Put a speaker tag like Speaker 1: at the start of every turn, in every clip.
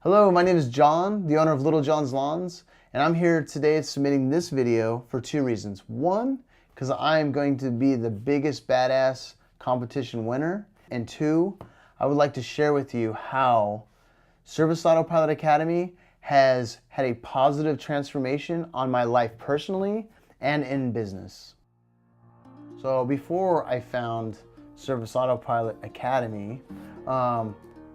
Speaker 1: Hello, my name is John, the owner of Little John's Lawns, and I'm here today submitting this video for two reasons. One, because I am going to be the biggest badass competition winner, and two, I would like to share with you how Service Autopilot Academy has had a positive transformation on my life personally and in business. So before I found Service Autopilot Academy,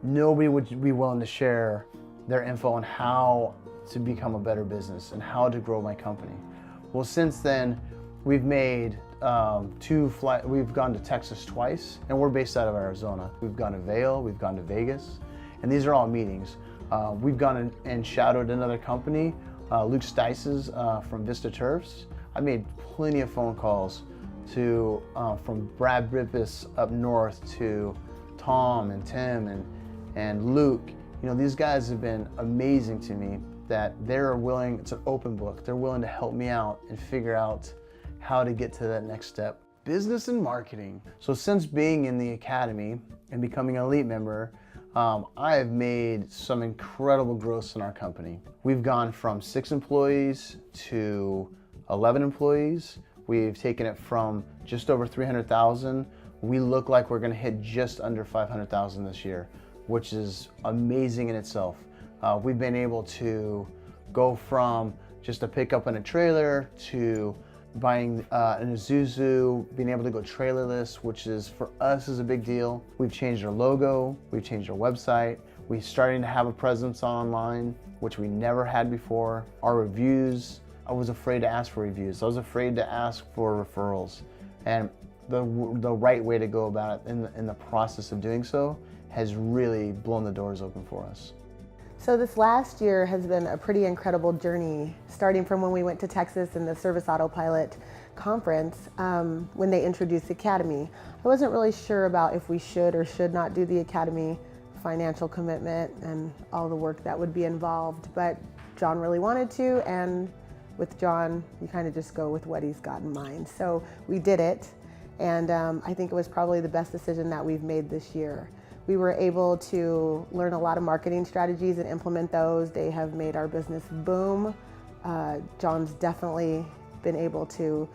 Speaker 1: nobody would be willing to share their info on how to become a better business and how to grow my company. Well, since then, we've made we've gone to Texas twice, and we're based out of Arizona. We've gone to Vail, we've gone to Vegas, and these are all meetings. We've gone and shadowed another company, Luke Stice's from Vista Turfs. I made plenty of phone calls to from Brad Brippus up north to Tom and Tim and Luke. You know, these guys have been amazing to me, that they're willing, it's an open book, they're willing to help me out and figure out how to get to that next step. Business and marketing. So since being in the academy and becoming an elite member, I have made some incredible growths in our company. We've gone from 6 employees to 11 employees. We've taken it from just over 300,000. We look like we're gonna hit just under 500,000 this year, which is amazing in itself. We've been able to go from just a pickup and a trailer to buying an Isuzu, being able to go trailerless, which is for us is a big deal. We've changed our logo, we've changed our website, we're starting to have a presence online, which we never had before. Our reviews, I was afraid to ask for reviews. I was afraid to ask for referrals. And the right way to go about it in the process of doing so has really blown the doors open for us.
Speaker 2: So this last year has been a pretty incredible journey, starting from when we went to Texas in the Service Autopilot conference, when they introduced the Academy. I wasn't really sure about if we should or should not do the Academy, financial commitment and all the work that would be involved, but John really wanted to, and with John, you kind of just go with what he's got in mind. So we did it, and I think it was probably the best decision that we've made this year. We were able to learn a lot of marketing strategies and implement those. They have made our business boom. John's definitely been able to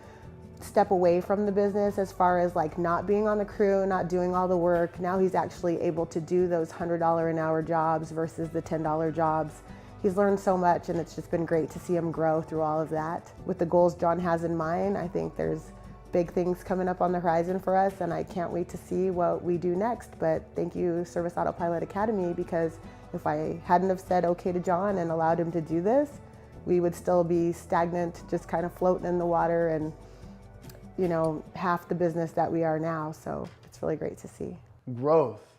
Speaker 2: step away from the business as far as like not being on the crew, not doing all the work. Now he's actually able to do those $100 an hour jobs versus the $10 jobs. He's learned so much, and it's just been great to see him grow through all of that. With the goals John has in mind, I think there's big things coming up on the horizon for us, and I can't wait to see what we do next. But thank you, Service Autopilot Academy, because if I hadn't have said okay to John and allowed him to do this, we would still be stagnant, just kind of floating in the water and, you know, half the business that we are now. So it's really great to see.
Speaker 1: Growth.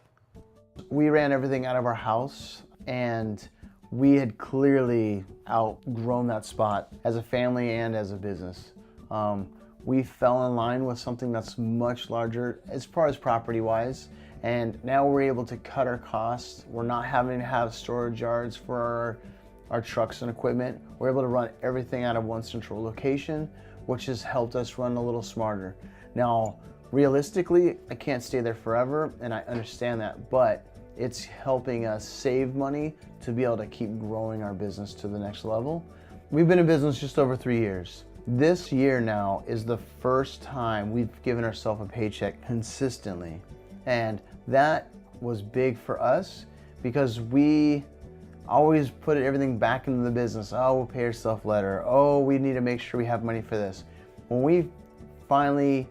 Speaker 1: We ran everything out of our house, and we had clearly outgrown that spot as a family and as a business. We fell in line with something that's much larger as far as property-wise, and now we're able to cut our costs. We're not having to have storage yards for our trucks and equipment. We're able to run everything out of one central location, which has helped us run a little smarter. Now, realistically, I can't stay there forever, and I understand that, but it's helping us save money to be able to keep growing our business to the next level. We've been in business just over 3 years. This year now is the first time we've given ourselves a paycheck consistently. And that was big for us because we always put everything back into the business. Oh, we'll pay ourselves later. Oh, we need to make sure we have money for this. When we finally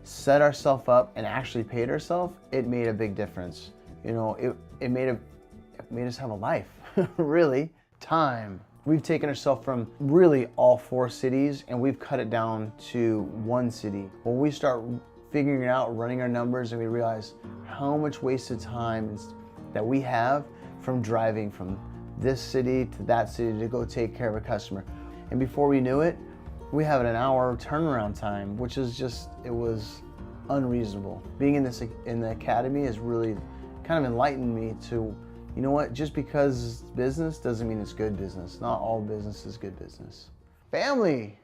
Speaker 1: set ourselves up and actually paid ourselves, it made a big difference. You know, it made us have a life, really. Time. We've taken ourselves from really all 4 cities, and we've cut it down to 1 city. When we start figuring it out, running our numbers, and we realize how much wasted time that we have from driving from this city to that city to go take care of a customer. And before we knew it, we have an hour turnaround time, which is just, it was unreasonable. Being in the academy has really kind of enlightened me to, you know what, just because it's business doesn't mean it's good business. Not all business is good business. Family.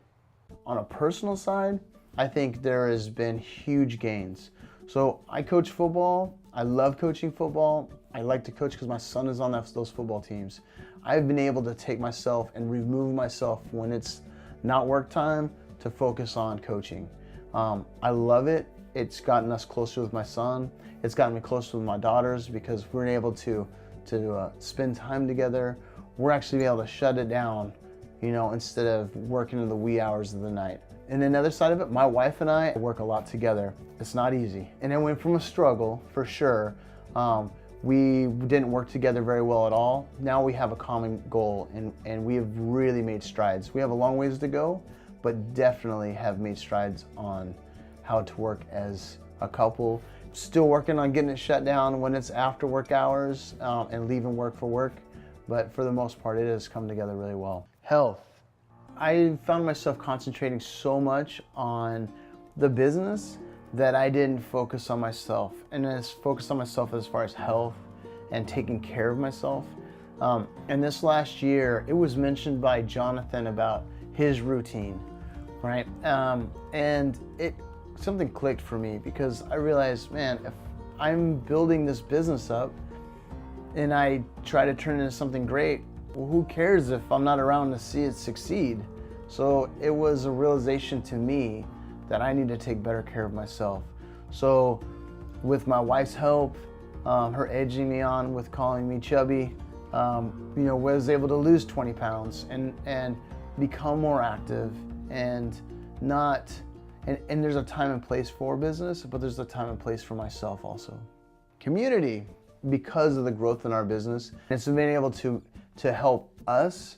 Speaker 1: On a personal side, I think there has been huge gains. So I coach football. I love coaching football. I like to coach because my son is on those football teams. I've been able to take myself and remove myself when it's not work time to focus on coaching. I love it. It's gotten us closer with my son. It's gotten me closer with my daughters because we're able to spend time together. We're actually able to shut it down, you know, instead of working in the wee hours of the night. And another side of it, my wife and I work a lot together. It's not easy. And it went from a struggle, for sure. We didn't work together very well at all. Now we have a common goal, and we have really made strides. We have a long ways to go, but definitely have made strides on how to work as a couple. Still working on getting it shut down when it's after work hours and leaving work for work. But for the most part, it has come together really well. Health. I found myself concentrating so much on the business that I didn't focus on myself. And as focused on myself as far as health and taking care of myself. And this last year, it was mentioned by Jonathan about his routine, right? And something clicked for me because I realized, man, if I'm building this business up and I try to turn it into something great, well, who cares if I'm not around to see it succeed? So it was a realization to me that I need to take better care of myself. So with my wife's help, her edging me on with calling me chubby, you know, was able to lose 20 pounds and become more active and not, and there's a time and place for business, but there's a time and place for myself also. Community, because of the growth in our business, it's been able to help us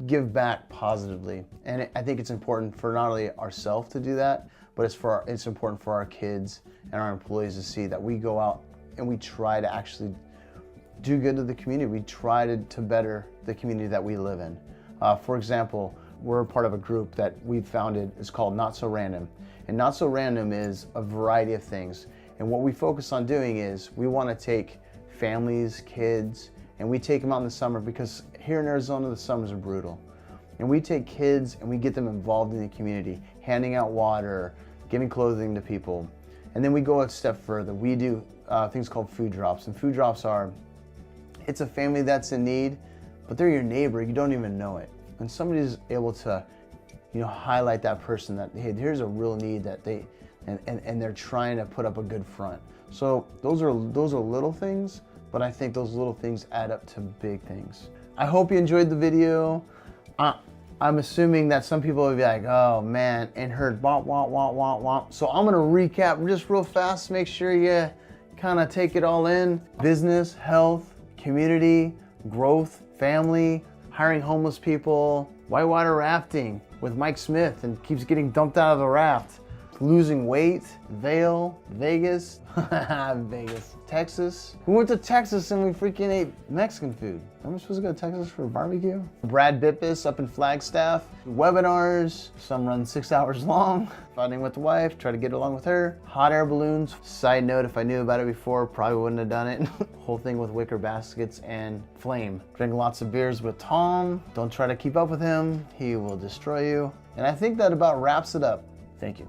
Speaker 1: give back positively. And I think it's important for not only ourselves to do that, but it's important for our kids and our employees to see that we go out and we try to actually do good to the community. We try to better the community that we live in. For example, we're part of a group that we've founded. It's called Not So Random. And Not So Random is a variety of things. And what we focus on doing is we want to take families, kids, and we take them out in the summer because here in Arizona, the summers are brutal. And we take kids and we get them involved in the community, handing out water, giving clothing to people. And then we go a step further. We do things called food drops. And food drops it's a family that's in need, but they're your neighbor, you don't even know it. And somebody's able to, you know, highlight that person that, hey, here's a real need that and they're trying to put up a good front. So those are little things, but I think those little things add up to big things. I hope you enjoyed the video. I'm assuming that some people will be like, oh man, and heard womp, womp, womp, womp, womp. So I'm gonna recap just real fast, make sure you kind of take it all in. Business, health, community, growth, family, hiring homeless people, whitewater rafting with Mike Smith and keeps getting dumped out of the raft. Losing weight, Vail, Vegas, Vegas, Texas. We went to Texas and we freaking ate Mexican food. Am I supposed to go to Texas for a barbecue? Brad Bippus up in Flagstaff. Webinars, some run 6 hours long. Fighting with the wife, try to get along with her. Hot air balloons. Side note, if I knew about it before, probably wouldn't have done it. Whole thing with wicker baskets and flame. Drink lots of beers with Tom. Don't try to keep up with him. He will destroy you. And I think that about wraps it up. Thank you.